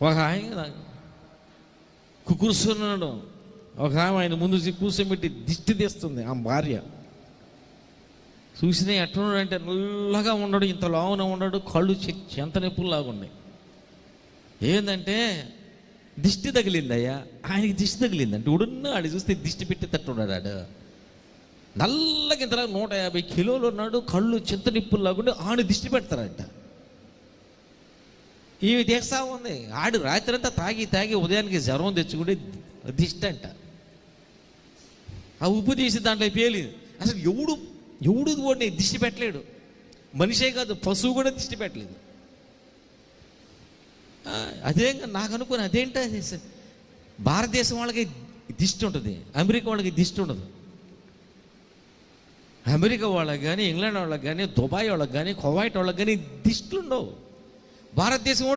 ఒక ఆయన కూర్చున్నాడు, ఒక ఆమె ఆయన ముందు కూర్చోబెట్టి దిష్టి తీస్తుంది ఆ భార్య. చూసినా ఎట్లున్నాడంటే నల్లగా ఉన్నాడు, ఇంత లావున ఉన్నాడు, కళ్ళు చెంత నొప్పుల్లాగా ఉన్నాయి. ఏంటంటే దిష్టి తగిలింది అయ్యా, ఆయనకి దిష్టి తగిలింది అంటే ఉడున్న ఆడు చూస్తే దిష్టి పెట్టి తట్టున్నాడు. ఆడు నల్లగా ఇంతలా 150 కిలోలు ఉన్నాడు, కళ్ళు చింత నిప్పుల్లాగుండి ఆడు దిష్టి పెడతారంట. ఈమె తీస్తా ఉంది. ఆడు రాత్రి అంతా తాగి తాగి ఉదయానికి జ్వరం తెచ్చుకుంటే దిష్టి అంట. ఆ ఉప్పు తీసి దాంట్లో పేలింది. అసలు ఎవడు కూడా దిష్టి పెట్టలేడు, మనిషే కాదు పశువు కూడా దిష్టి పెట్టలేదు. అదే నాకు అనుకుని అదేంటి, భారతదేశం వాళ్ళకి దిష్టి ఉంటుంది, అమెరికా వాళ్ళకి దిష్టి ఉండదు. అమెరికా వాళ్ళకి కానీ, ఇంగ్లాండ్ వాళ్ళకి కానీ, దుబాయ్ వాళ్ళకి కానీ, కువైట్ వాళ్ళకి కానీ దిష్టిలు ఉండవు. భారతదేశం